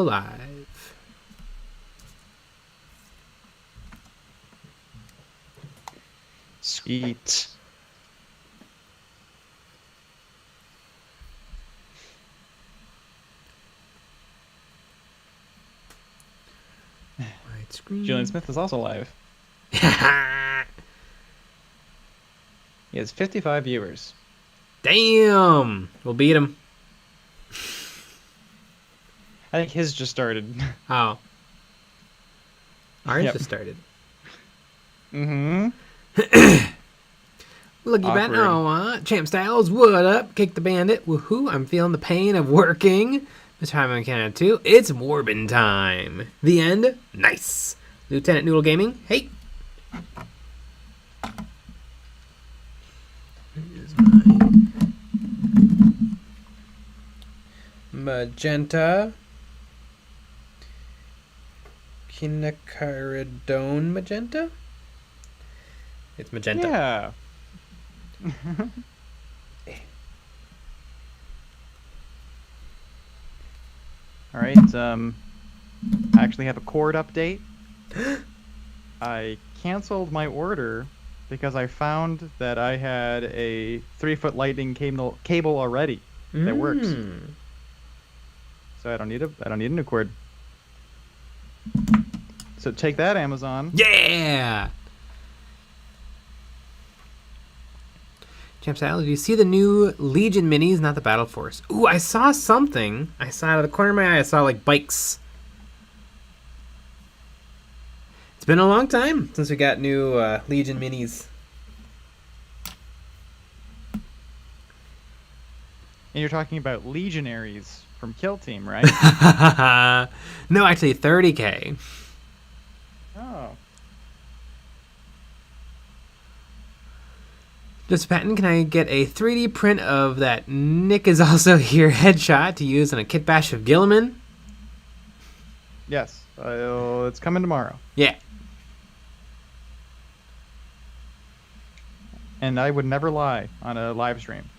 live. Sweet. Screen. Julian Smith is also live. He has 55 viewers. Damn! We'll beat him. I think his just started. Oh. Ours Yep. just started. Mm-hmm. Looky back. Awkward. Oh, Champ Styles, what up? Kick the bandit. Woohoo. I'm feeling the pain of working. Mr. Hyman Canada 2. It's Morbin time. The end. Nice. Lieutenant Noodle Gaming. Hey. Here's my magenta. Quinacaridone magenta? It's magenta. Yeah. All right. I actually have a cord update. I canceled my order because I found that I had a 3-foot lightning cable already that works. So I don't need a new cord. So take that, Amazon. Yeah. Champ Style, do you see the new Legion minis, not the Battle Force? Ooh, I saw something. I saw out of the corner of my eye, I saw like bikes. It's been a long time since we got new Legion minis. And you're talking about legionaries from Kill Team, right? No, actually 30K. Oh. Just Patton, can I get a 3D print of that Nick is also here headshot to use on a kit bash of Gilliman? Yes. It's coming tomorrow. Yeah. And I would never lie on a live stream.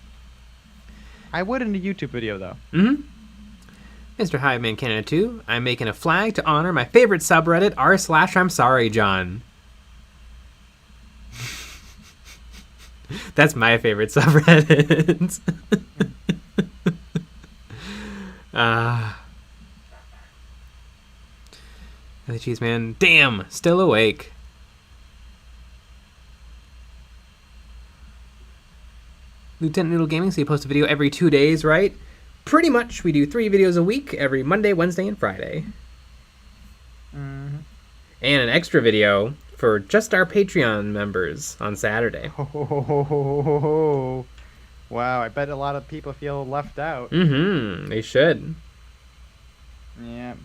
I would in a YouTube video, though. Mm-hmm. Mr. Hiveman Canada 2, I'm making a flag to honor my favorite subreddit, r/I'm sorry, John. That's my favorite subreddit. The cheese man, damn, still awake. Lieutenant Noodle Gaming, so you post a video every 2 days, right? Pretty much, we do 3 videos a week, every Monday, Wednesday, and Friday. Mm-hmm. And an extra video for just our Patreon members on Saturday. Wow, I bet a lot of people feel left out. Mm-hmm, they should. Yeah.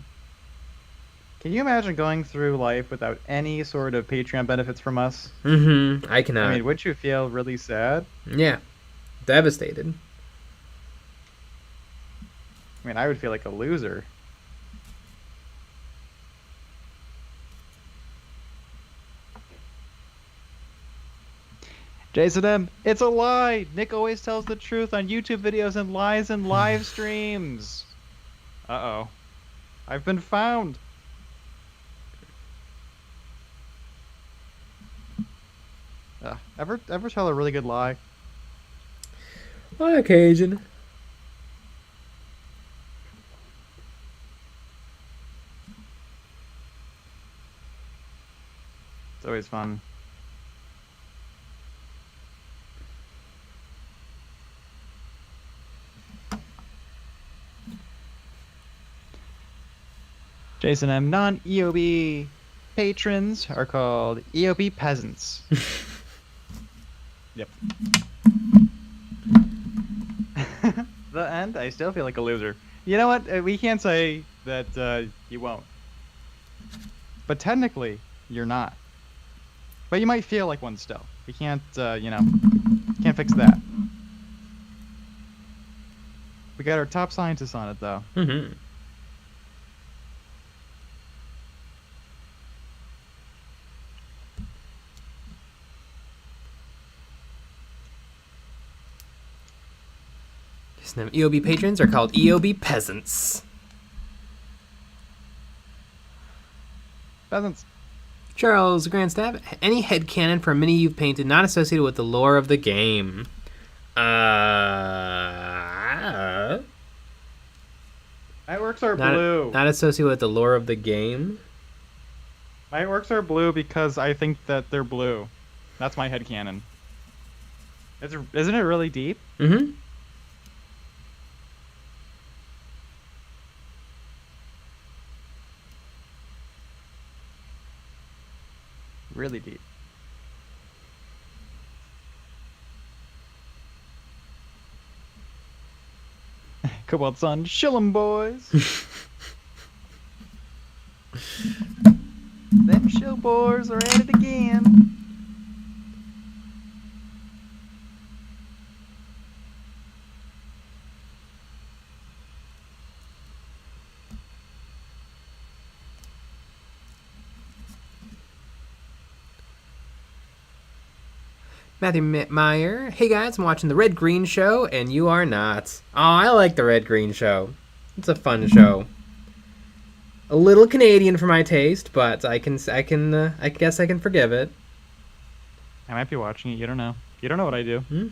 Can you imagine going through life without any sort of Patreon benefits from us? Mm-hmm, I cannot. I mean, wouldn't you feel really sad? Yeah, devastated. I mean, I would feel like a loser. Jason M., it's a lie! Nick always tells the truth on YouTube videos and lies in live streams. Uh-oh. I've been found. Ever tell a really good lie? On occasion. It's always fun. Jason M., non-EOB patrons are called EOB peasants. Yep. The end? I still feel like a loser. You know what? We can't say that you won't. But technically, you're not. But you might feel like one still. We can't, can't fix that. We got our top scientists on it, though. Mm-hmm. EOB patrons are called EOB peasants. Pheasants. Charles Grandstaff, any headcanon for a mini you've painted not associated with the lore of the game? My orcs are blue. Not associated with the lore of the game? My orcs are blue because I think that they're blue. That's my headcanon. Isn't it really deep? Mm-hmm. Really deep. Cobalt Sun, shill 'em, boys. Them shill boys are at it again. Matthew Meyer, hey guys, I'm watching the Red Green Show, and you are not. Oh, I like the Red Green Show. It's a fun show. A little Canadian for my taste, but I guess I can forgive it. I might be watching it. You don't know. You don't know what I do. Hmm?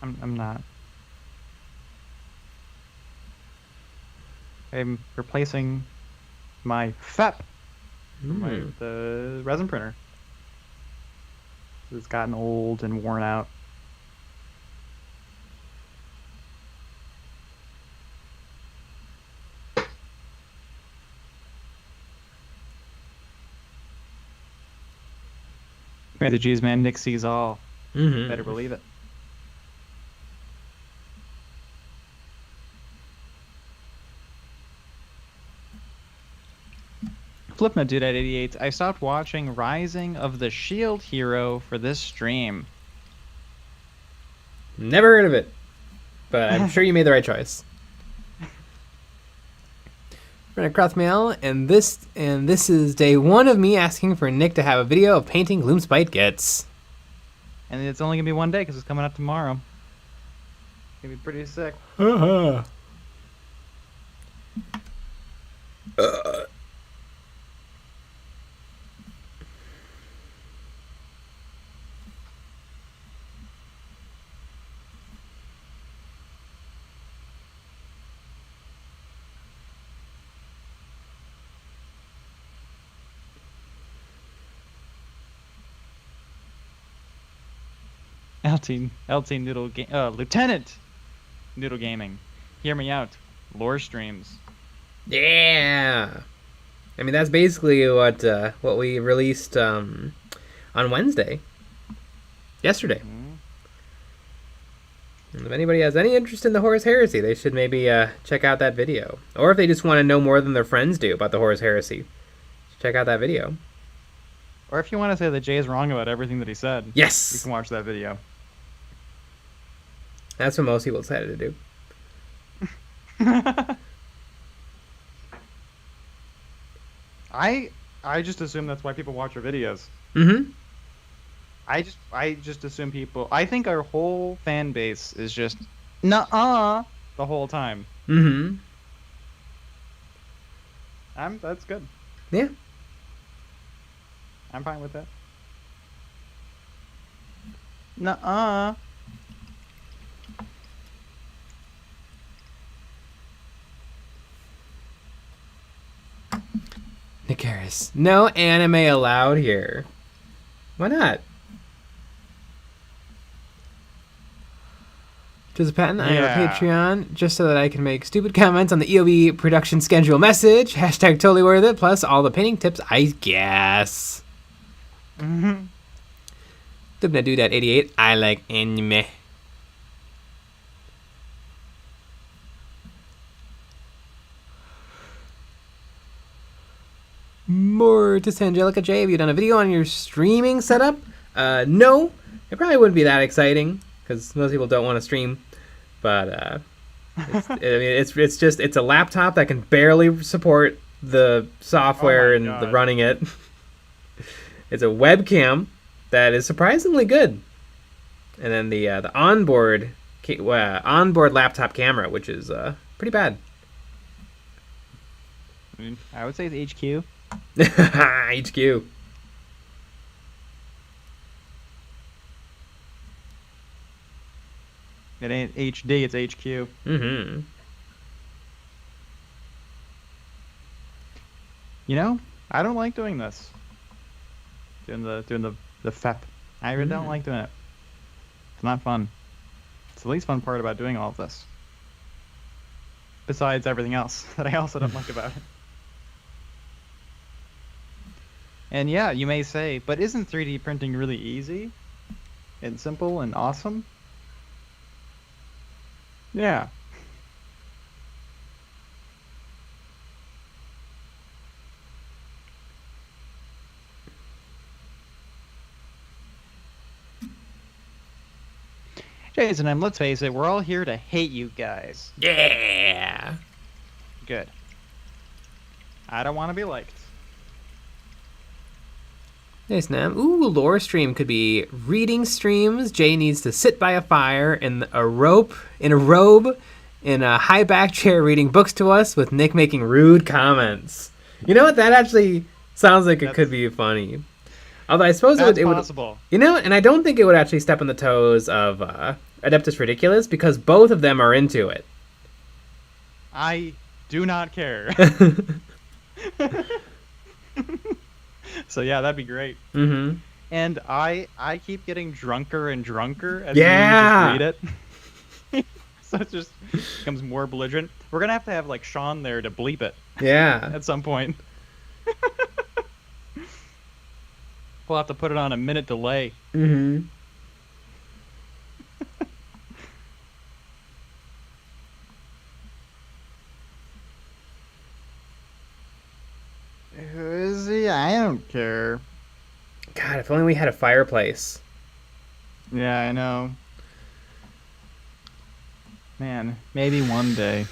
I'm not. I'm replacing my FEP for the resin printer. It's gotten old and worn out. Right, the G's man, Nick sees all. Mm-hmm. Better believe it. Flipma Dude at 88. I stopped watching Rising of the Shield Hero for this stream. Never heard of it, but I'm sure you made the right choice. We're gonna cross mail, and this is day 1 of me asking for Nick to have a video of painting Gloomspite Gets. And it's only gonna be one day because it's coming out tomorrow. It's gonna be pretty sick. LT Noodle Lieutenant Noodle Gaming. Hear me out. Lore streams. Yeah. I mean, that's basically what we released on Wednesday. Yesterday. And if anybody has any interest in the Horus Heresy, they should maybe check out that video. Or if they just want to know more than their friends do about the Horus Heresy, check out that video. Or if you want to say that Jay is wrong about everything that he said, yes, you can watch that video. That's what most people decided to do. I just assume that's why people watch our videos. Mm-hmm. I just assume people. I think our whole fan base is just nuh-uh the whole time. Mm-hmm. That's good. Yeah. I'm fine with that. Nuh-uh. Nick Harris. No anime allowed here. Why not? Joseph Patton, I have a Patreon just so that I can make stupid comments on the EOB production schedule message. Hashtag totally worth it. Plus all the painting tips, I guess. Mm-hmm. Dubna Dude at 88. I like anime. Mortis Angelica J, have you done a video on your streaming setup? No. It probably wouldn't be that exciting because most people don't want to stream. But it's a laptop that can barely support the software and the running it. It's a webcam that is surprisingly good, and then the onboard laptop camera, which is pretty bad. I would say it's HQ. HQ. It ain't HD, it's HQ. Mm-hmm. You know, I don't like doing this. Doing the FEP. I really don't like doing it. It's not fun. It's the least fun part about doing all of this. Besides everything else that I also don't like about it. And yeah, you may say, but isn't 3D printing really easy and simple and awesome? Yeah. Jason, and let's face it, we're all here to hate you guys. Yeah. Good. I don't want to be liked. Nice, Nam. Ooh, lore stream could be reading streams. Jay needs to sit by a fire in a robe, in a high back chair reading books to us with Nick making rude comments. You know what? That actually sounds like it could be funny. Although I suppose it would, possible. You know, and I don't think it would actually step on the toes of Adeptus Ridiculous because both of them are into it. I do not care. So yeah, that'd be great. Mm-hmm. And I keep getting drunker and drunker as Yeah. you just read it. So it just becomes more belligerent. We're gonna have to have like Sean there to bleep it. Yeah. At some point. We'll have to put it on a minute delay. Mm-hmm. Who is he? I don't care. God, if only we had a fireplace. Yeah, I know. Man, maybe one day.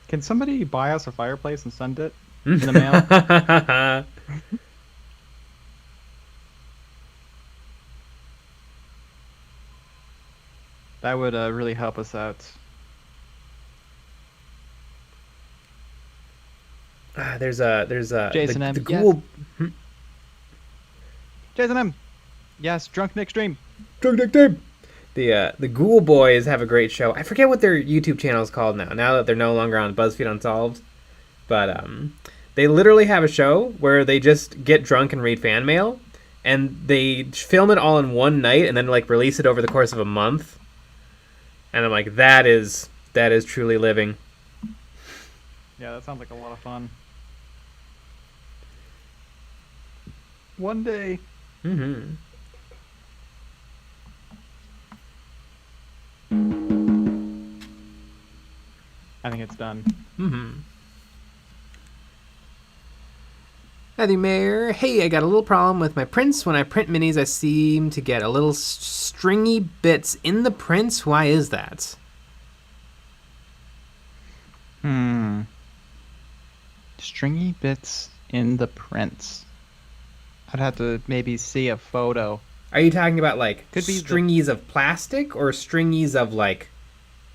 Can somebody buy us a fireplace and send it in the mail? That would really help us out. There's a Jason the M, ghoul. yes. Jason M. Yes, Drunk Nick Stream. Drunk Nick Stream. The Ghoul Boys have a great show. I forget what their YouTube channel is called now. Now that they're no longer on BuzzFeed Unsolved, but they literally have a show where they just get drunk and read fan mail, and they film it all in one night and then like release it over the course of a month. And I'm like, that is truly living. Yeah, that sounds like a lot of fun. One day. Mm-hmm. I think it's done. Mm-hmm. Hi, Mayor. Hey, I got a little problem with my prints. When I print minis, I seem to get a little stringy bits in the prints. Why is that? Stringy bits in the prints. I'd have to maybe see a photo. Are you talking about like Could be stringies of plastic or stringies of like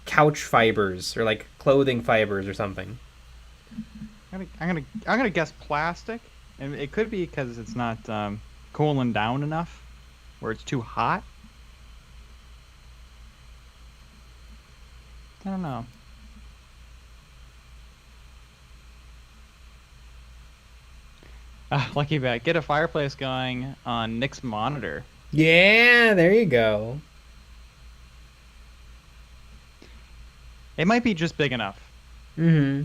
couch fibers or like clothing fibers or something? I'm gonna guess plastic, and it could be because it's not cooling down enough, where it's too hot. I don't know. Lucky bag. Get a fireplace going on Nick's monitor. Yeah, there you go. It might be just big enough. Mm-hmm.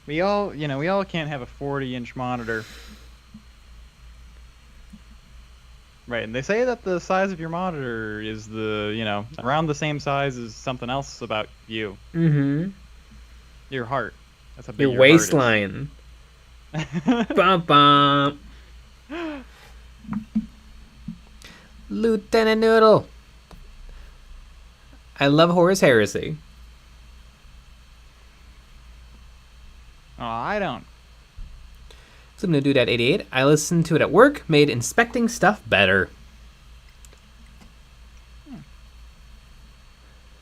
We all can't have a 40-inch monitor. Right, and they say that the size of your monitor is around the same size as something else about you. Mm-hmm. Your heart. That's how big Your waistline. Bum bum. Lieutenant Noodle. I love Horus Heresy. Oh, I don't. So I'm gonna do that 88. I listened to it at work, made inspecting stuff better.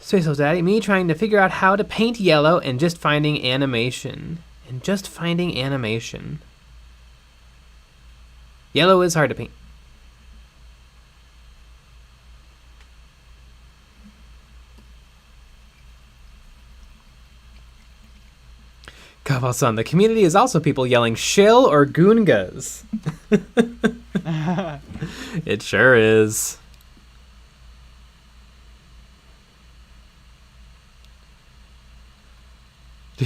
Space Ghost Daddy, me trying to figure out how to paint yellow and just finding animation. Yellow is hard to paint. Kaval-san, the community is also people yelling shill or goongas. It sure is.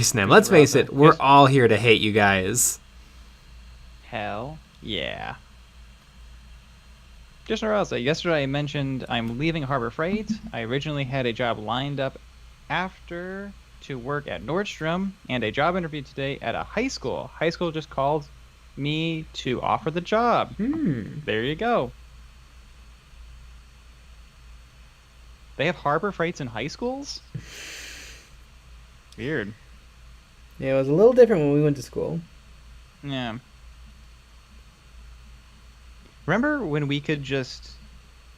Snap, let's face it, we're all here to hate you guys. Hell yeah. Just yesterday I mentioned I'm leaving Harbor Freight. I originally had a job lined up after to work at Nordstrom and a job interview today at a high school. High school just called me to offer the job. There you go. They have Harbor Freights in high schools? Weird. Yeah, it was a little different when we went to school. Yeah. Remember when we could just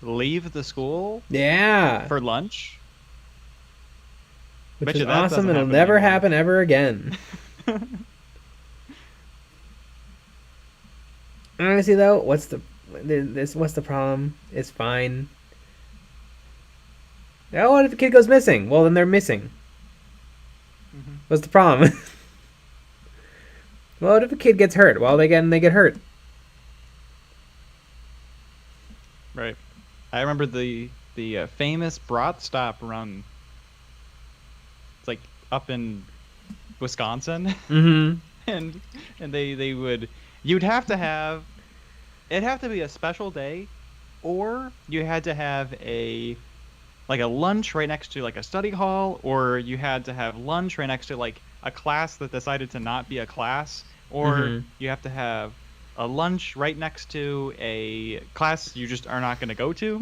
leave the school? Yeah. For lunch? Which is awesome and it'll never happen ever again. Honestly though, what's the problem? It's fine. Oh, what if a kid goes missing? Well, then they're missing. What's the problem? Well, what if a kid gets hurt? Well, they get hurt. Right. I remember the famous Brat Stop run. It's like up in Wisconsin. and they would, it'd have to be a special day, or you had to have a lunch right next to like a study hall, or you had to have lunch right next to like a class that decided to not be a class, or you have to have a lunch right next to a class you just are not going to go to.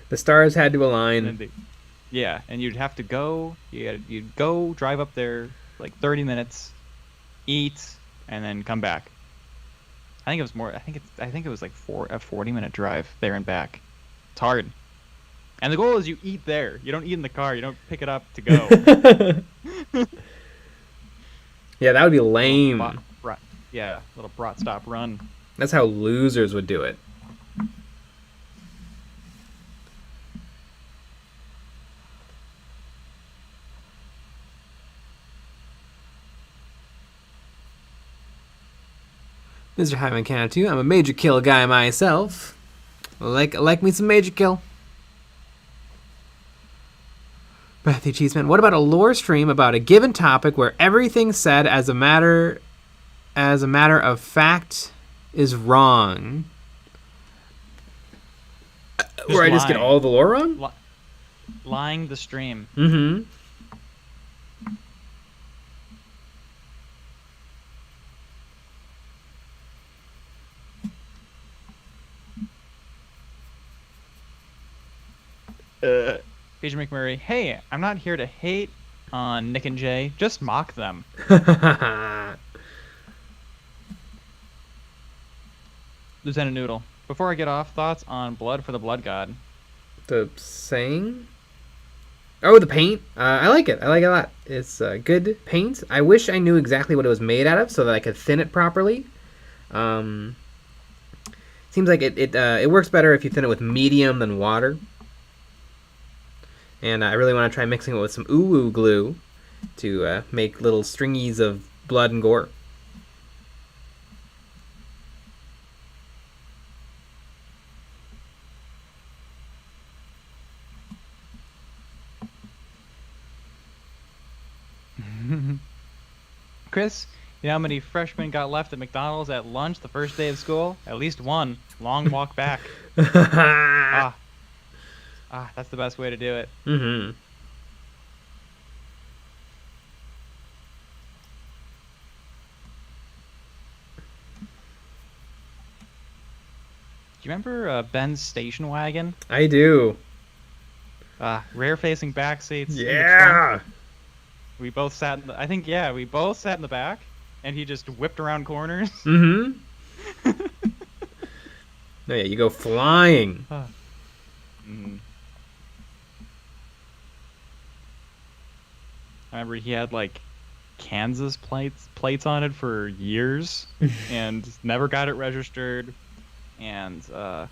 The stars had to align. Yeah, and you'd have to go. You'd go drive up there like 30 minutes, eat, and then come back. I think it was more. I think it was like a 40-minute drive there and back. It's hard. And the goal is you eat there. You don't eat in the car. You don't pick it up to go. Yeah, that would be lame. Little Brat Stop run. That's how losers would do it. Mr. Hyman Canada too. I'm a major kill guy myself. I like me some major kill. Matthew Cheeseman, what about a lore stream about a given topic where everything said as a matter of fact is wrong? Where I just get all the lore wrong? Lying the stream. Paige McMurray, hey, I'm not here to hate on Nick and Jay, just mock them. Lieutenant Noodle, before I get off, thoughts on Blood for the Blood God? The saying? Oh, the paint? I like it. I like it a lot. It's good paint. I wish I knew exactly what it was made out of so that I could thin it properly. Seems like it works better if you thin it with medium than water. And I really want to try mixing it with some uwu glue to make little stringies of blood and gore. Chris, you know how many freshmen got left at McDonald's at lunch the first day of school? At least one. Long walk back. That's the best way to do it. Do you remember Ben's station wagon? I do. Rear facing back seats. Yeah. We both sat we both sat in the back, and he just whipped around corners. No, yeah, you go flying. I remember he had like Kansas plates on it for years and never got it registered. And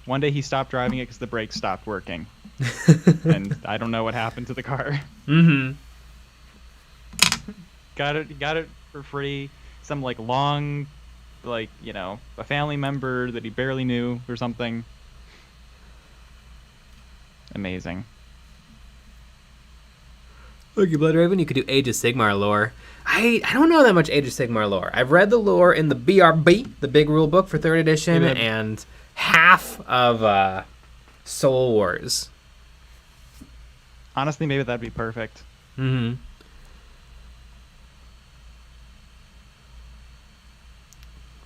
one day he stopped driving it because the brakes stopped working. And I don't know what happened to the car. Mm-hmm. Got it for free. Some like long, like, you know, a family member that he barely knew or something. Amazing. Okay, Blood Raven, you could do Age of Sigmar lore. I don't know that much Age of Sigmar lore. I've read the lore in the BRB, the big rule book for 3rd edition, and half of Soul Wars. Honestly, maybe that'd be perfect. Mm-hmm.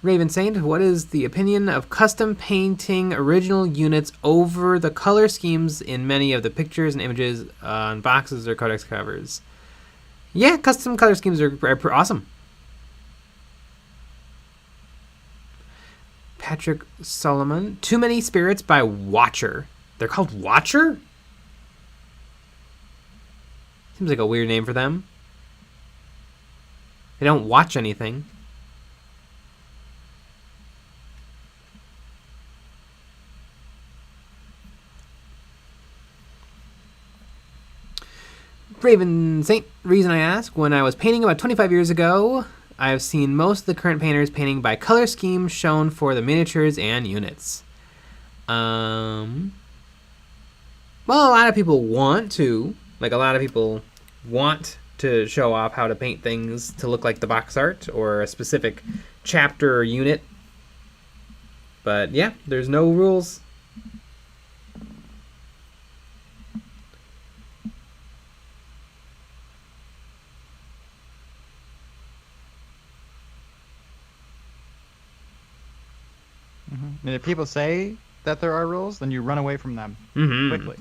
Raven Saint, what is the opinion of custom painting original units over the color schemes in many of the pictures and images on boxes or codex covers? Yeah, custom color schemes are awesome. Patrick Solomon, Too Many Spirits by Watcher. They're called Watcher? Seems like a weird name for them. They don't watch anything. Raven Saint, reason I ask, when I was painting about 25 years ago, I have seen most of the current painters painting by color scheme shown for the miniatures and units. Well, a lot of people want to. Like, a lot of people want to show off how to paint things to look like the box art or a specific chapter or unit. But, yeah, there's no rules. And if people say that there are rules, then you run away from them quickly.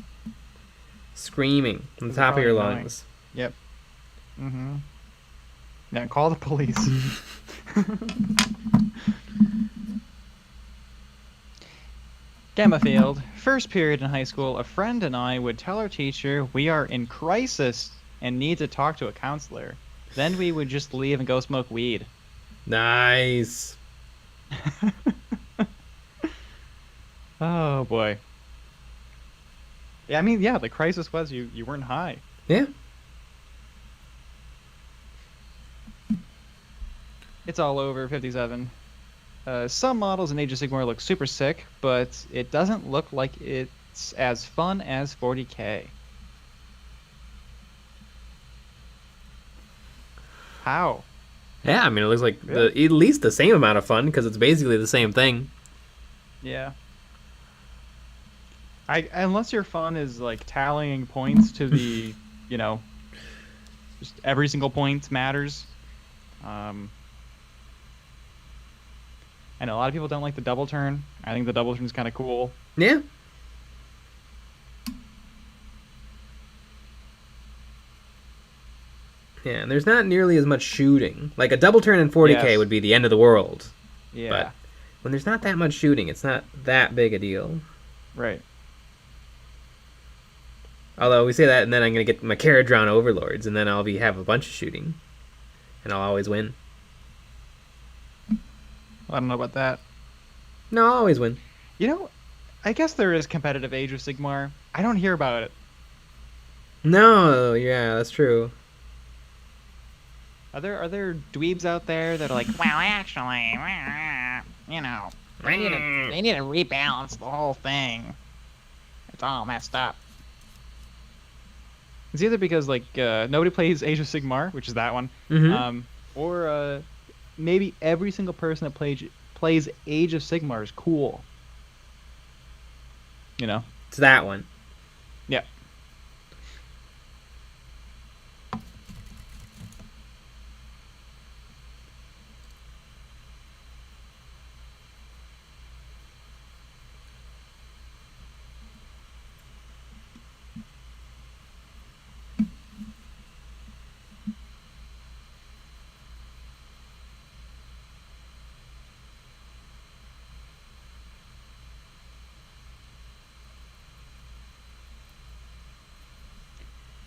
Screaming on the top of your lungs. Yep. Yeah, call the police. Gammafield. First period in high school, a friend and I would tell our teacher we are in crisis and need to talk to a counselor. Then we would just leave and go smoke weed. Nice. Oh boy. Yeah, I mean, yeah, the crisis was you weren't high. Yeah. It's all over, 57. Some models in Age of Sigmar look super sick, but it doesn't look like it's as fun as 40k. How? Yeah, I mean, it looks like at least the same amount of fun because it's basically the same thing. Yeah. Unless your fun is like tallying points to the, you know, just every single point matters. I know a lot of people don't like the double turn. I think the double turn is kind of cool. Yeah. Yeah, and there's not nearly as much shooting. Like a double turn in 40k would be the end of the world. Yeah. But when there's not that much shooting, it's not that big a deal. Right. Although we say that, and then I'm gonna get my Caradron Overlords, and then I'll have a bunch of shooting, and I'll always win. I don't know about that. No, I'll always win. You know, I guess there is competitive Age of Sigmar. I don't hear about it. No, yeah, that's true. Are there dweebs out there that are like, well, actually, you know, they need to rebalance the whole thing. It's all messed up. It's either because like nobody plays Age of Sigmar, which is that one, or maybe every single person that plays Age of Sigmar is cool. You know, It's that one. yeah.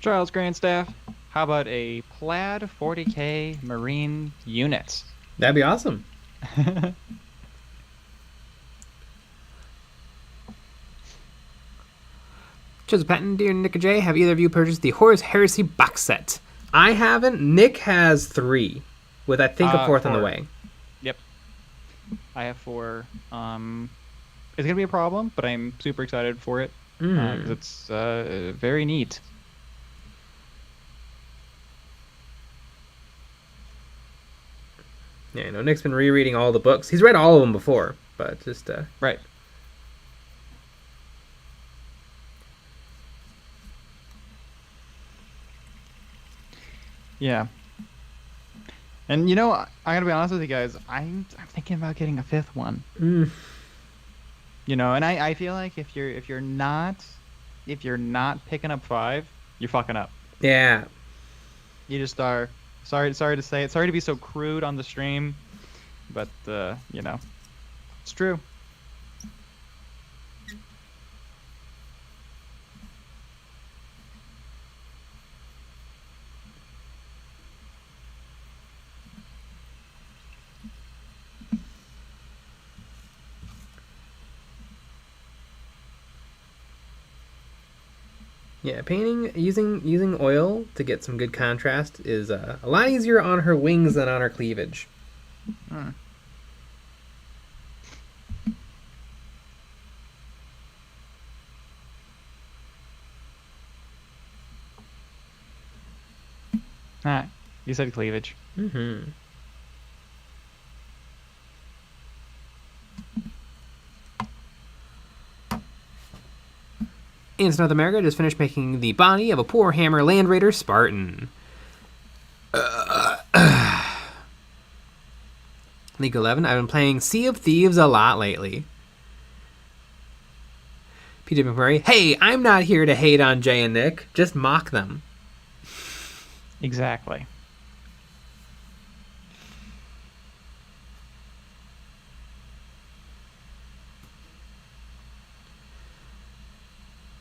Charles Grandstaff, How about a plaid 40k marine unit? That'd be awesome. Joseph Patton, dear Nick and Jay, have either of you purchased the Horus Heresy box set? I haven't. Nick has 3, with I think a 4th on the 4. way. Yep. I have 4. It's gonna be a problem, but I'm super excited for it because it's very neat. Yeah, I know Nick's been rereading all the books. He's read all of them before, but just Right. Yeah. And you know, I gotta be honest with you guys. I'm thinking about getting a 5th one. You know, and I feel like if you're not picking up 5, you're fucking up. Yeah. You just are. Sorry to say it. Sorry to be so crude on the stream, but you know, it's true. Yeah, painting using oil to get some good contrast is a lot easier on her wings than on her cleavage. Ah, you said cleavage. Mm-hmm. In North America, just finished making the body of a poor hammer land raider Spartan. League 11, I've been playing Sea of Thieves a lot lately. PJ McMurray, hey, I'm not here to hate on Jay and Nick, just mock them. Exactly.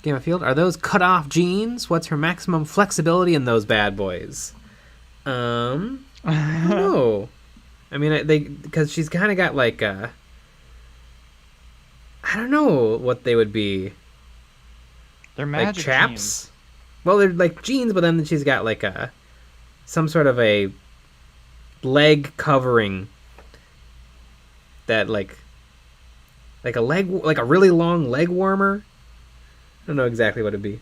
Game of Field, are those cut off jeans? What's her maximum flexibility in those bad boys? I don't know. I mean, because she's kind of got like I don't know what they would be. They're magic like chaps. Jeans. Well, they're like jeans, but then she's got like some sort of a leg covering that like a leg, like a really long leg warmer. I don't know exactly what it'd be.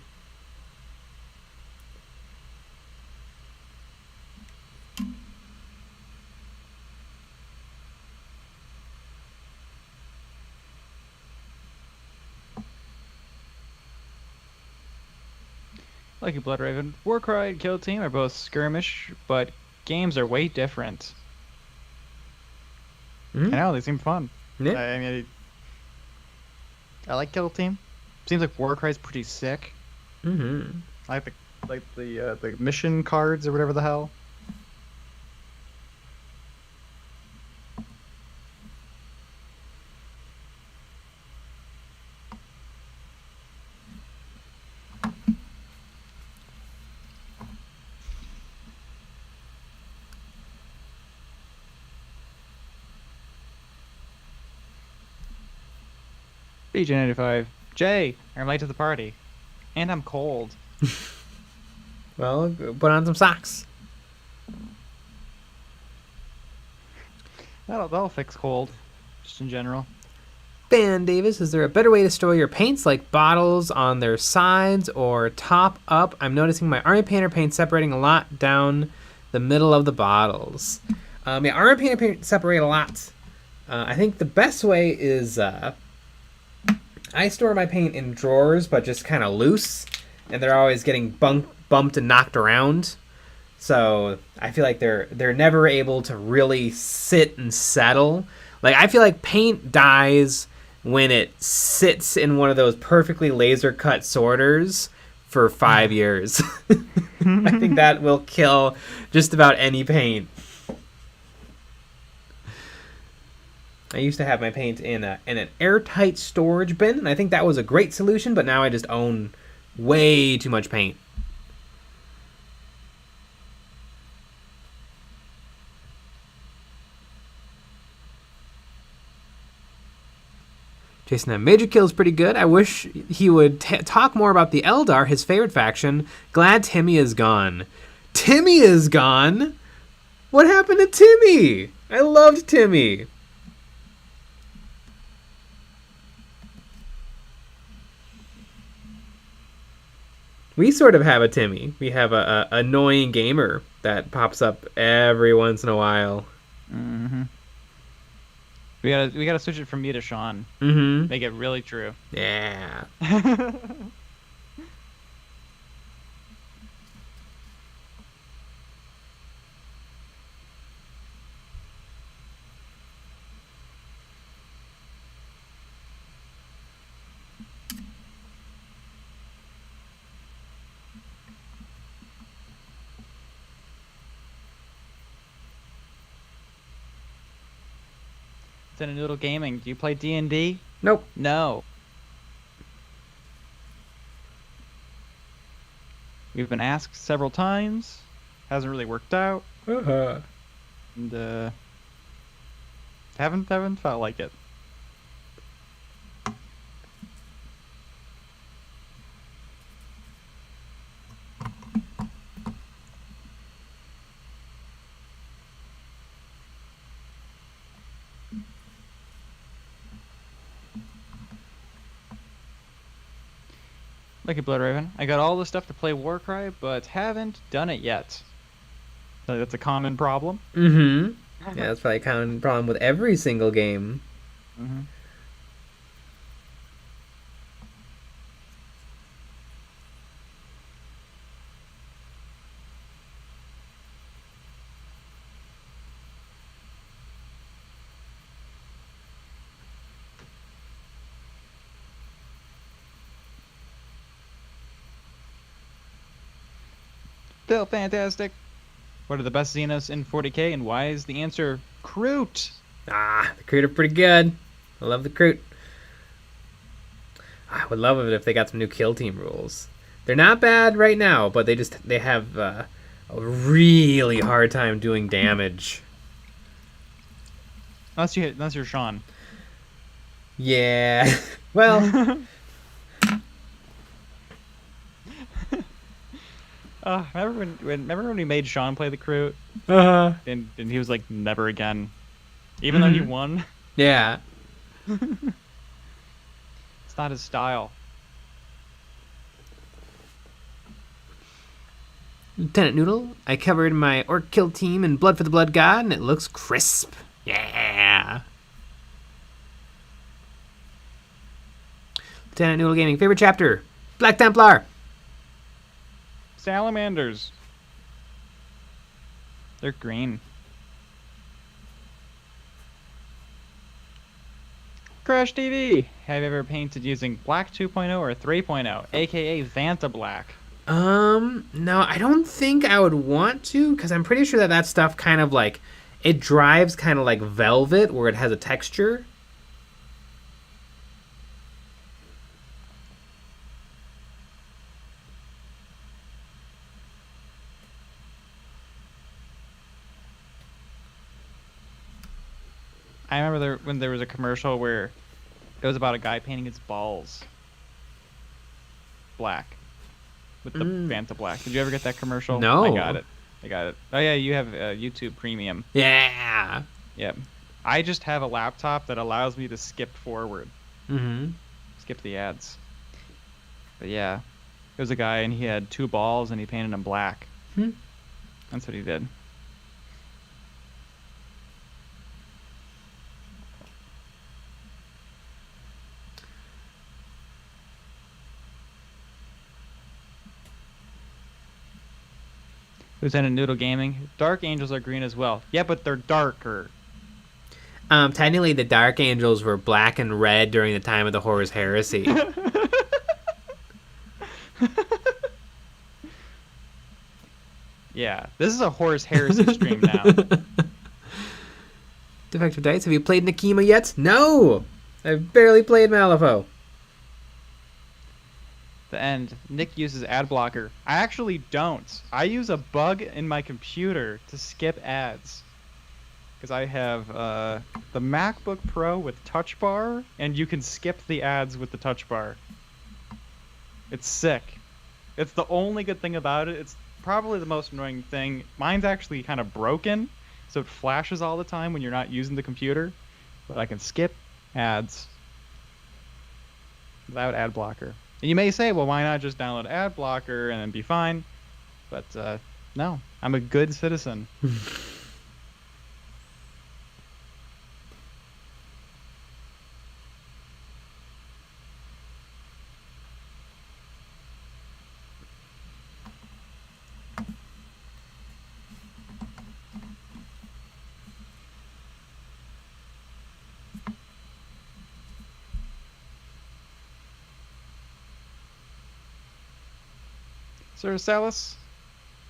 Lucky Blood Raven, Warcry and Kill Team are both skirmish, but games are way different. I know, they seem fun. Yeah. I mean, I like Kill Team. Seems like Warcry is pretty sick. Mm-hmm. I like the mission cards or whatever the hell. BJ95. Jay, I'm late to the party. And I'm cold. Well, put on some socks. That'll fix cold. Just in general. Ben Davis, is there a better way to store your paints, like bottles on their sides or top up? I'm noticing my Army Painter paint separating a lot down the middle of the bottles. Yeah, Army Painter paint separate a lot. I think the best way is I store my paint in drawers, but just kind of loose, and they're always getting bumped and knocked around. So I feel like they're never able to really sit and settle. Like, I feel like paint dies when it sits in one of those perfectly laser cut sorters for 5 years. I think that will kill just about any paint. I used to have my paint in an airtight storage bin, and I think that was a great solution, but now I just own way too much paint. Jason, that Major Kill's pretty good. I wish he would talk more about the Eldar, his favorite faction. Glad Timmy is gone. Timmy is gone? What happened to Timmy? I loved Timmy. We sort of have a Timmy. We have a annoying gamer that pops up every once in a while. Mm-hmm. We gotta switch it from me to Sean. Mm-hmm. Make it really true. Yeah. Then a Noodle Gaming. Do you play D&D? Nope. No. We've been asked several times. Hasn't really worked out. Uh-huh. And haven't felt like it. Lucky Blood Raven. I got all the stuff to play Warcry, but haven't done it yet. So that's a common problem. Mm-hmm. Yeah, that's probably a common problem with every single game. Mm-hmm. Still fantastic. What are the best Xenos in 40k, and why is the answer Kroot? Ah, the Kroot are pretty good. I love the Kroot. I would love it if they got some new kill team rules. They're not bad right now, but they have a really hard time doing damage. Unless you're Sean. Yeah. Well. Remember when we made Sean play the Kroot? Uh-huh. And he was like, never again. Even though he won. Yeah. It's not his style. Lieutenant Noodle, I covered my Orc kill team in Blood for the Blood God, and it looks crisp. Yeah. Lieutenant Noodle Gaming, favorite chapter? Black Templar. Salamanders. They're green. Crash TV. Have you ever painted using Black 2.0 or 3.0, aka Vanta Black? No, I don't think I would want to, because I'm pretty sure that stuff kind of like, it drives kind of like velvet, where it has a texture. I remember when there was a commercial where it was about a guy painting his balls black with the Vanta Black. Did you ever get that commercial? No. I got it. Oh yeah, you have YouTube Premium. Yeah. Yep. I just have a laptop that allows me to skip forward. Mm-hmm. Skip the ads. But yeah, there was a guy and he had 2 balls and he painted them black. That's what he did. Lieutenant Noodle Gaming. Dark Angels are green as well. Yeah, but they're darker. Technically, the Dark Angels were black and red during the time of the Horus Heresy. Yeah, this is a Horus Heresy stream now. Defective Dice, have you played Nakima yet? No! I've barely played Malifaux. The end. Nick uses ad blocker. I actually don't. I use a bug in my computer to skip ads. because I have the MacBook Pro with Touch Bar, and you can skip the ads with the Touch Bar. It's sick. It's the only good thing about it. It's probably the most annoying thing. Mine's actually kind of broken, so it flashes all the time when you're not using the computer. But I can skip ads without ad blocker. And you may say, well, why not just download ad blocker and then be fine? But no, I'm a good citizen. Sir Salus,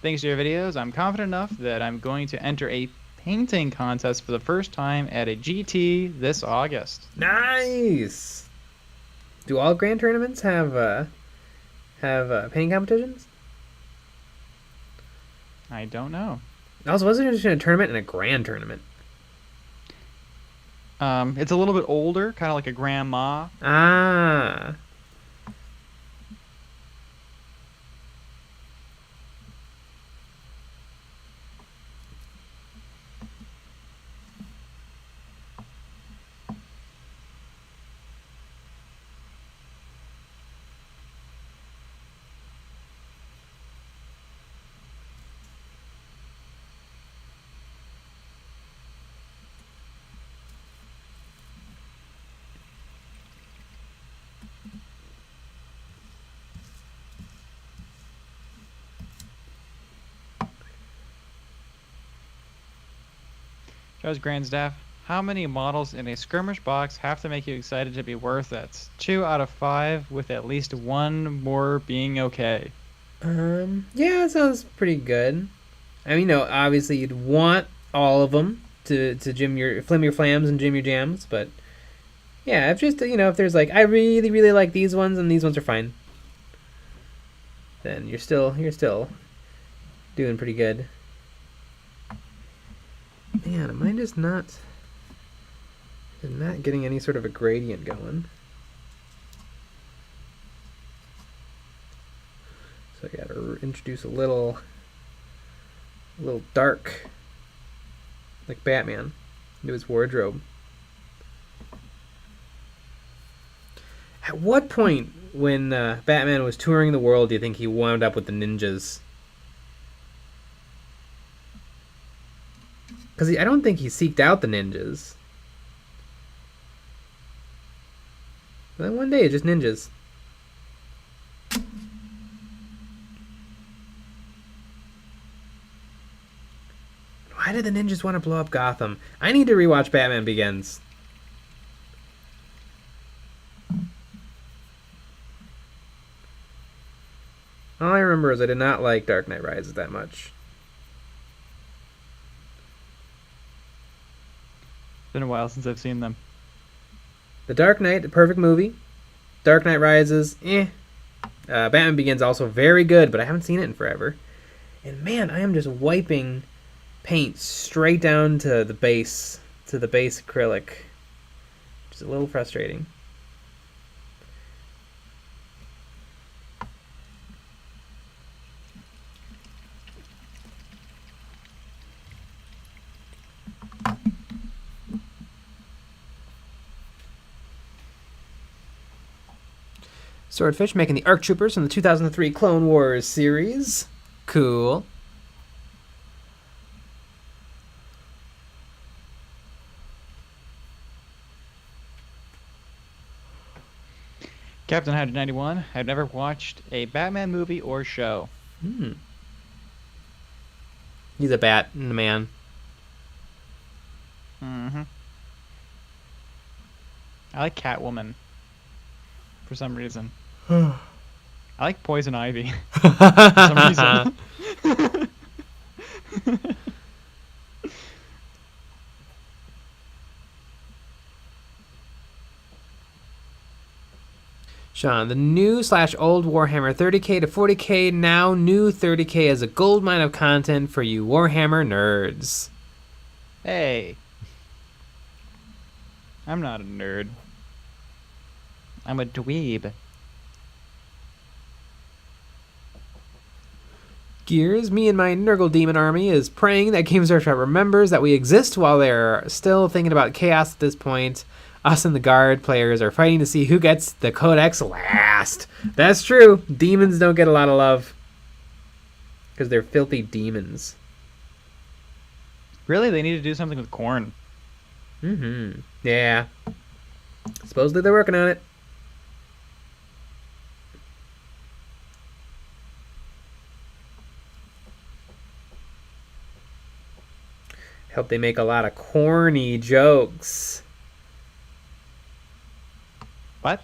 thanks to your videos, I'm confident enough that I'm going to enter a painting contest for the first time at a GT this August. Nice! Do all grand tournaments have painting competitions? I don't know. Also, wasn't it just in a tournament and a grand tournament? It's a little bit older, kind of like a grandma. Ah. Judge Grandstaff, how many models in a skirmish box have to make you excited to be worth it? 2 out of 5, with at least 1 more being okay. Yeah, that sounds pretty good. I mean, obviously you'd want all of them to flim your flams and jim your jams, but yeah, if just if there's like I really really like these ones and these ones are fine, then you're still doing pretty good. Man, am I just not getting any sort of a gradient going? So I gotta introduce a little dark, like Batman, into his wardrobe. At what point when Batman was touring the world do you think he wound up with the ninjas? Because I don't think he seeked out the ninjas. But then one day, it's just ninjas. Why did the ninjas want to blow up Gotham? I need to rewatch Batman Begins. All I remember is I did not like Dark Knight Rises that much. Been a while since I've seen them. The Dark Knight, the perfect movie. Dark Knight Rises, Batman Begins also very good, but I haven't seen it in forever. And man, I am just wiping paint straight down to the base acrylic. Which is a little frustrating. Swordfish making the ARC Troopers from the 2003 Clone Wars series. Cool. Captain 191, I've never watched a Batman movie or show. He's a bat and a man. Mm-hmm. I like Catwoman. For some reason. I like Poison Ivy. For some reason. Sean, the new / old Warhammer 30k to 40k, now new 30k as a goldmine of content for you Warhammer nerds. Hey. I'm not a nerd. I'm a dweeb. Gears, me and my Nurgle Demon army is praying that Games Workshop remembers that we exist while they're still thinking about chaos at this point. Us and the Guard players are fighting to see who gets the Codex last. That's true. Demons don't get a lot of love. Because they're filthy demons. Really? They need to do something with corn. Mm-hmm. Yeah. Supposedly they're working on it. Hope they make a lot of corny jokes. What?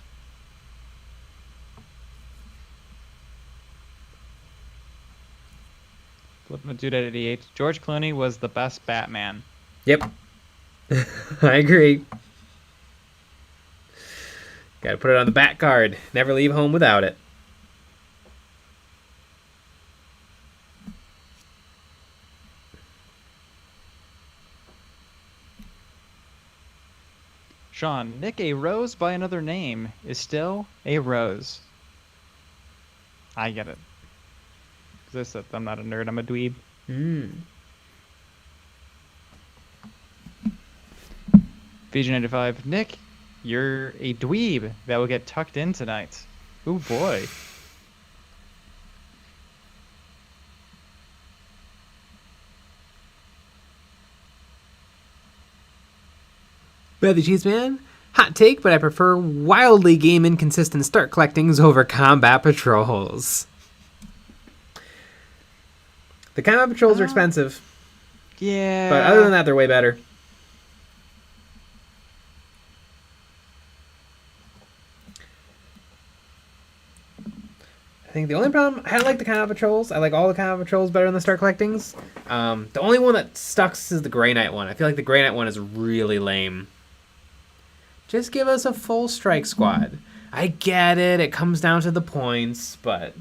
Flipping a dude at 88. George Clooney was the best Batman. Yep. I agree. Gotta put it on the back card. Never leave home without it. Sean, Nick, a rose by another name is still a rose. I get it. I'm not a nerd, I'm a dweeb. VG95, Nick, you're a dweeb that will get tucked in tonight. Ooh boy. Brother Cheese Man, hot take, but I prefer wildly game inconsistent start collectings over combat patrols. The combat patrols are expensive. Yeah. But other than that, they're way better. I think the only problem, I like the combat patrols. I like all the combat patrols better than the start collectings. The only one that sucks is the Grey Knight one. I feel like the Grey Knight one is really lame. Just give us a full strike squad. I get it. It comes down to the points, but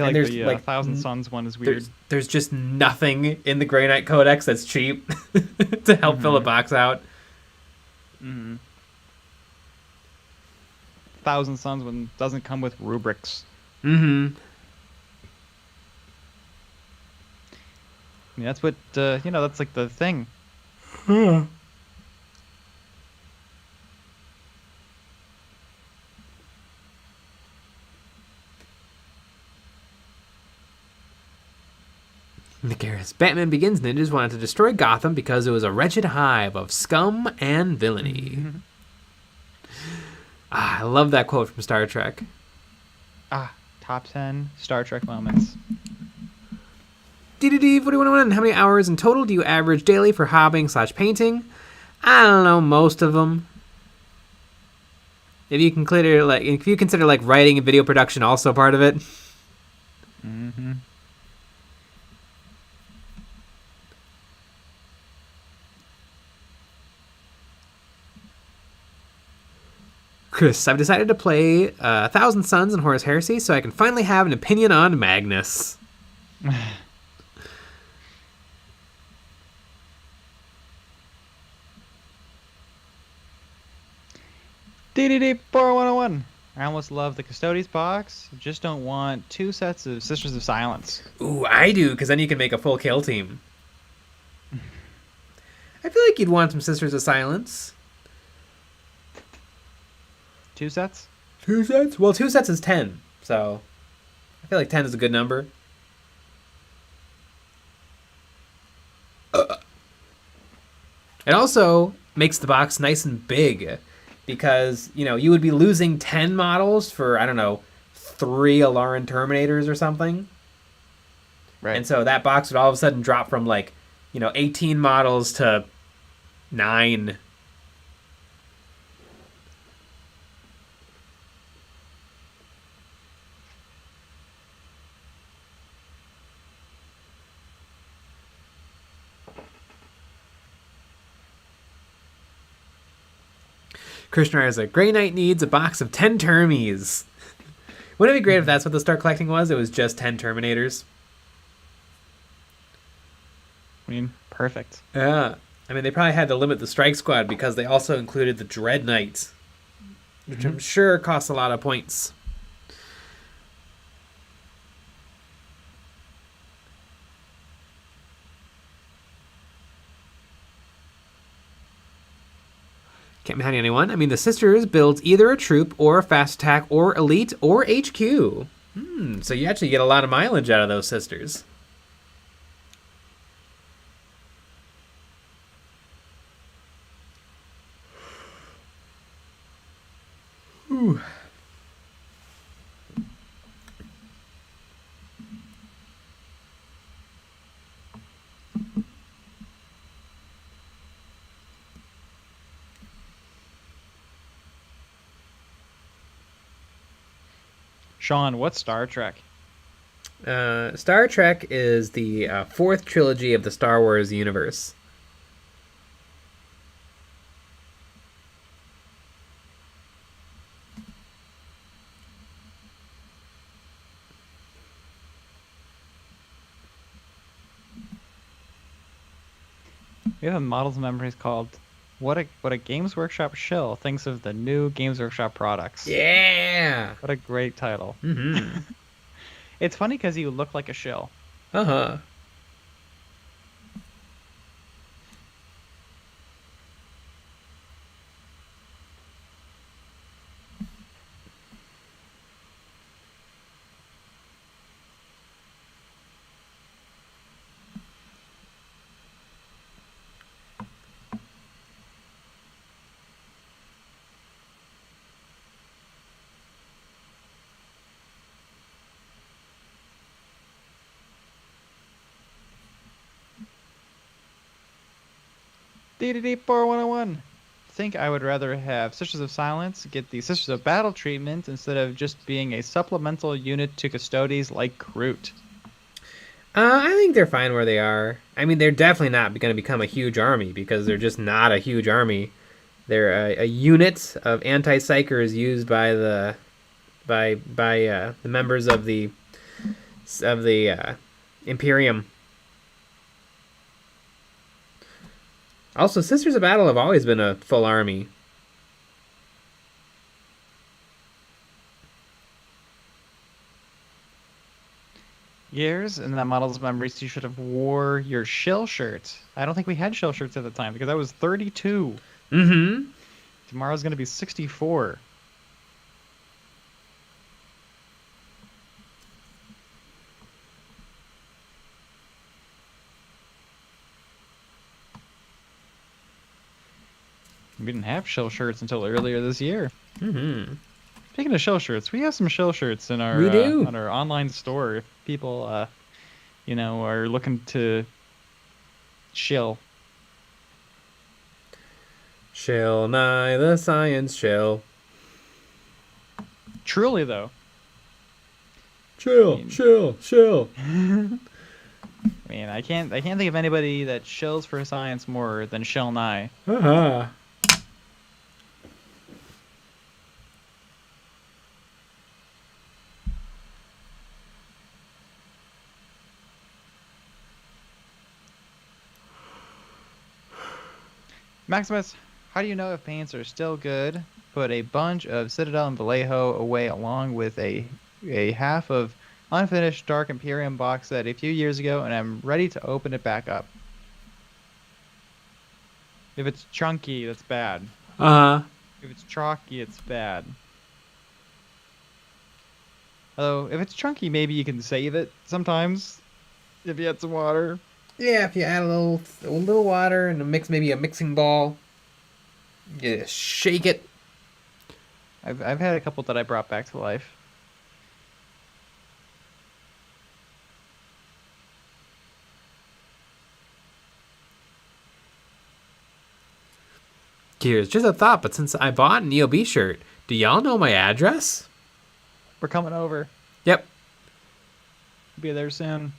I feel like the Thousand Suns one is weird. There's just nothing in the Grey Knight Codex that's cheap to help fill a box out. Mm-hmm. Thousand Suns one doesn't come with rubrics. Mm-hmm. I mean, that's what that's like the thing. Nagaris. Batman Begins ninjas wanted to destroy Gotham because it was a wretched hive of scum and villainy. I love that quote from Star Trek. Top 10 Star Trek moments. DDD4101, how many hours in total do you average daily for hobbying/painting? I don't know, most of them. If you consider writing and video production also part of it. Mm-hmm. Chris, I've decided to play 1,000 Suns and Horus Heresy so I can finally have an opinion on Magnus. DDD4101. I almost love the Custodes box. Just don't want 2 sets of Sisters of Silence. Ooh, I do, because then you can make a full kill team. I feel like you'd want some Sisters of Silence. 2 sets? 2 sets? Well, 2 sets is 10, so I feel like 10 is a good number. It also makes the box nice and big because, you would be losing 10 models for, I don't know, 3 Alaran Terminators or something. Right. And so that box would all of a sudden drop from 18 models to 9. Krishna is like, Grey Knight needs a box of 10 Termies. Wouldn't it be great if that's what the start collecting was? It was just 10 Terminators. mean, perfect. Yeah. I mean, they probably had to limit the strike squad because they also included the Dread Knights, which I'm sure costs a lot of points. Can't be hiding anyone. I mean, the Sisters builds either a troop or a fast attack or elite or HQ. So you actually get a lot of mileage out of those Sisters. Ooh. Sean, what's Star Trek? Star Trek is the fourth trilogy of the Star Wars universe. We have a Models Memories called What a Games Workshop Shill Thinks of the New Games Workshop Products. Yeah! What a great title. Mm-hmm. It's funny because you look like a shill. Uh-huh. DDD4101. Think I would rather have Sisters of Silence get the Sisters of Battle treatment instead of just being a supplemental unit to Custodes like Groot. I think they're fine where they are. I mean, they're definitely not going to become a huge army because they're just not a huge army. They're a unit of anti-psychers used by the members of the Imperium. Also, Sisters of Battle have always been a full army. Years in that Models Memories, you should have wore your shill shirt. I don't think we had shill shirts at the time because I was 32. Mm-hmm. Tomorrow's going to be 64. We didn't have shill shirts until earlier this year. Mm-hmm. Speaking of shill shirts, we have some shill shirts in our on our online store. If people, are looking to shill. Shill nigh the science shill. Truly, though. Chill. I mean, I can't think of anybody that shills for science more than Shell Nye. Uh-huh. Maximus, how do you know if paints are still good? Put a bunch of Citadel and Vallejo away along with a half of unfinished Dark Imperium box set a few years ago, and I'm ready to open it back up. If it's chunky, that's bad. Uh-huh. If it's chalky, it's bad. Although, if it's chunky, maybe you can save it sometimes. If you add some water. Yeah, if you add a little water and maybe a mixing ball, you shake it. I've had a couple that I brought back to life. Gears, just a thought, but since I bought an EOB shirt, do y'all know my address? We're coming over. Yep. Be there soon.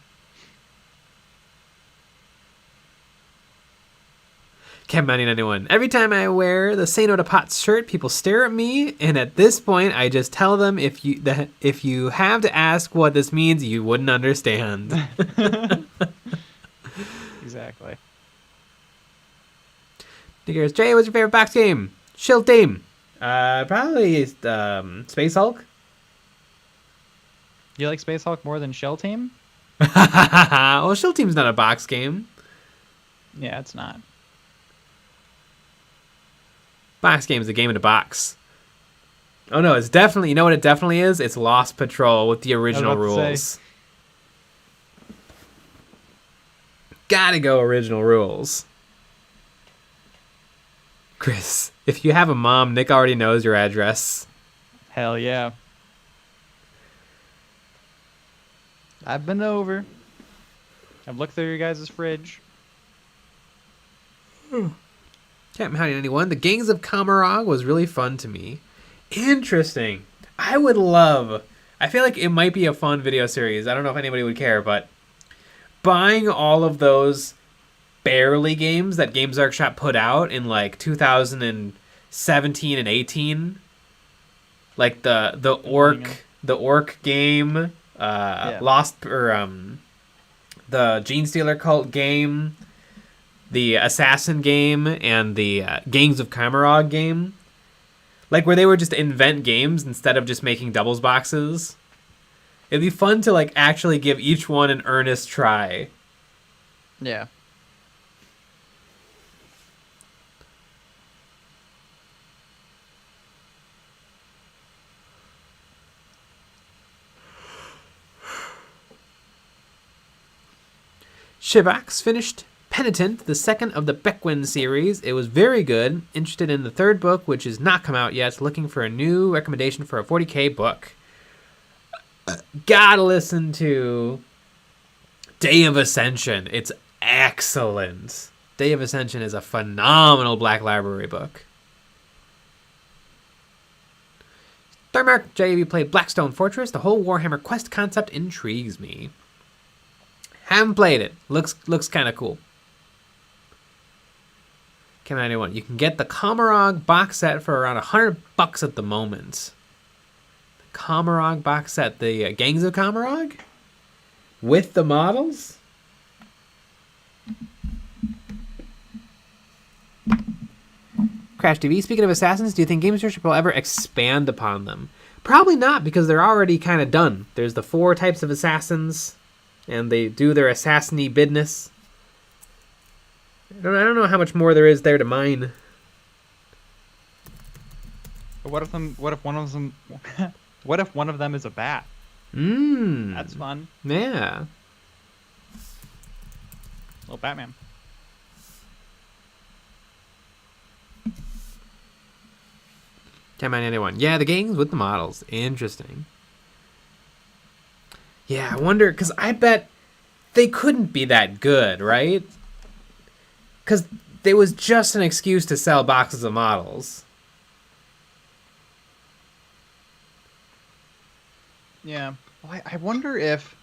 Can't mind anyone. Every time I wear the Say No to Pot shirt, people stare at me, and at this point, I just tell them if you have to ask what this means, you wouldn't understand. Exactly. exactly. Diggers, Jay, what's your favorite box game? Shield Team. Probably Space Hulk. You like Space Hulk more than Shell Team? Well, Shield Team's not a box game. Yeah, it's not. Box game is a game in a box. Oh no, it's definitely, you know what it definitely is? It's Lost Patrol with the original rules. Gotta go original rules. Chris, if you have a mom, Nick already knows your address. Hell yeah. I've been over. I've looked through your guys' fridge. Captain Howdy 91. The Gangs of Kamarog was really fun to me. Interesting. I feel like it might be a fun video series. I don't know if anybody would care, but buying all of those barely games that Games Workshop put out in like 2017 and 18, like the orc game, Lost, or the Gene Stealer Cult game, the Assassin game, and the Gangs of Kamarog game. Like, where they would just invent games instead of just making doubles boxes. It'd be fun to, like, actually give each one an earnest try. Yeah. Shivax finished Penitent, the second of the Beckwin series. It was very good. Interested in the third book, which has not come out yet. Looking for a new recommendation for a 40k book. Gotta listen to Day of Ascension. It's excellent. Day of Ascension is a phenomenal Black Library book. Thermark, Jay, you played Blackstone Fortress. The whole Warhammer Quest concept intrigues me. Haven't played it. Looks kind of cool. Came out anyone. You can get the Kamarog box set for around $100 at the moment. The Kamarog box set, the Gangs of Kamarog, with the models. Crash TV. Speaking of assassins, do you think Games Workshop will ever expand upon them? Probably not, because they're already kind of done. There's the 4 types of assassins, and they do their assassiny business. I don't know how much more there is there to mine. But what if one of them what if one of them is a bat? That's fun. Yeah. Little Batman. Can't mind anyone. Yeah, the gangs with the models. Interesting. Yeah, I wonder, because I bet they couldn't be that good, right? Because there was just an excuse to sell boxes of models. Yeah. Well, I wonder if...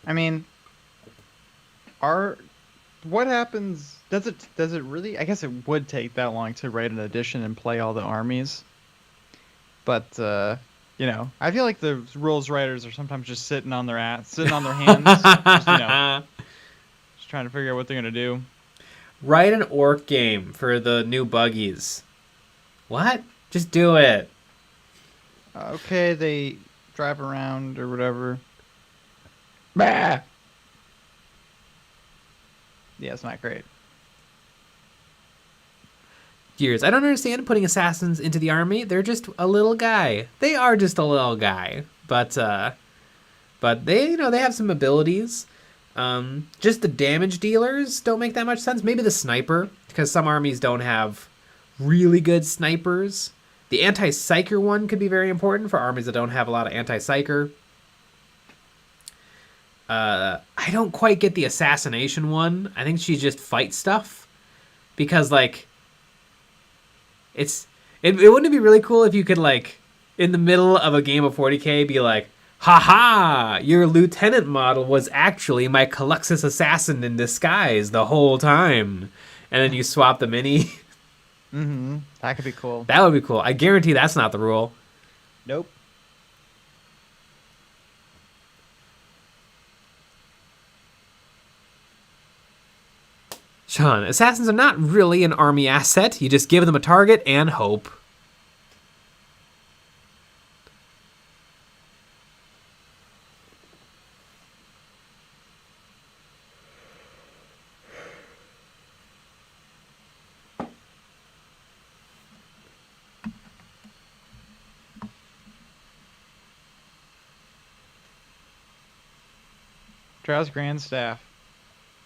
I mean... What happens... Does it really... I guess it would take that long to write an edition and play all the armies. But, you know, I feel like the rules writers are sometimes just sitting on their hands. Just, you know, just trying to figure out what they're going to do. Write an orc game for the new buggies. What? Just do it. Okay, they drive around or whatever. Bah! Yeah, it's not great. Years. I don't understand putting assassins into the army. They're just a little guy. They are just a little guy. But they, you know, they have some abilities. Just the damage dealers don't make that much sense. Maybe the sniper, because some armies don't have really good snipers. The anti-psyker one could be very important for armies that don't have a lot of anti-psyker. I don't quite get the assassination one. I think she just fights stuff. Because, like, it wouldn't be really cool if you could, like, in the middle of a game of 40k, be like, haha, your lieutenant model was actually my Caluxus assassin in disguise the whole time. And then you swap the mini. Mm-hmm. That could be cool. That would be cool. I guarantee that's not the rule. Nope. Sean, assassins are not really an army asset. You just give them a target and hope. Trials Grand Staff.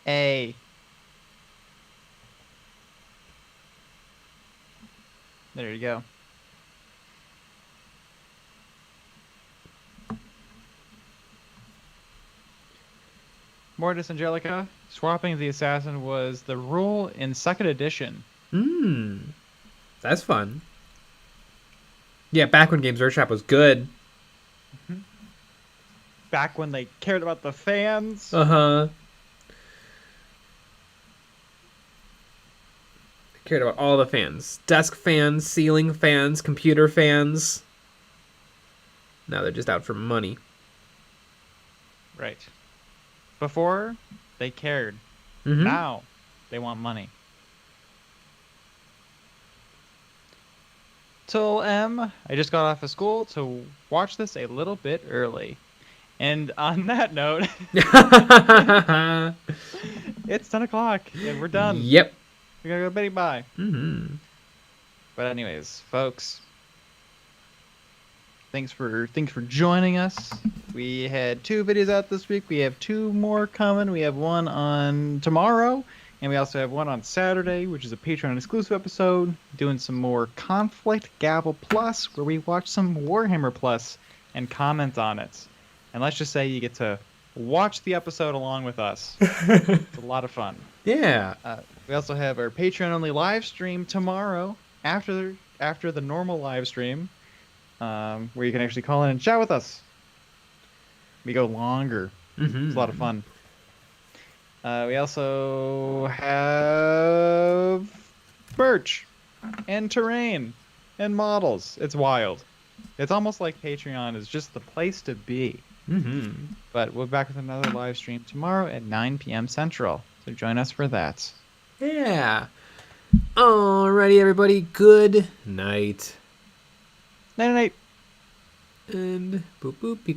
A. There you go. Mortis Angelica. Swapping the assassin was the rule in 2nd edition. That's fun. Yeah, back when Games Workshop was good. Back when they cared about the fans. Uh-huh. Cared about all the fans. Desk fans, ceiling fans, computer fans. Now they're just out for money. Right. Before, they cared. Now, they want money. Till M, I just got off of school to watch this a little bit early. And on that note, it's 10 o'clock and we're done. Yep. We gotta go to bed. Bye. Mm-hmm. But anyways, folks, thanks for joining us. We had 2 videos out this week. We have 2 more coming. We have one on tomorrow, and we also have one on Saturday, which is a Patreon exclusive episode, doing some more Conflict Gavel Plus, where we watch some Warhammer Plus and comment on it. And let's just say you get to watch the episode along with us. It's a lot of fun. Yeah. We also have our Patreon-only live stream tomorrow after the normal live stream, where you can actually call in and chat with us. We go longer. It's a lot of fun. We also have merch and terrain and models. It's wild. It's almost like Patreon is just the place to be. But we'll be back with another live stream tomorrow at 9 p.m. Central. So join us for that. Yeah. Alrighty, everybody. Good night. Night. And boop boop. Be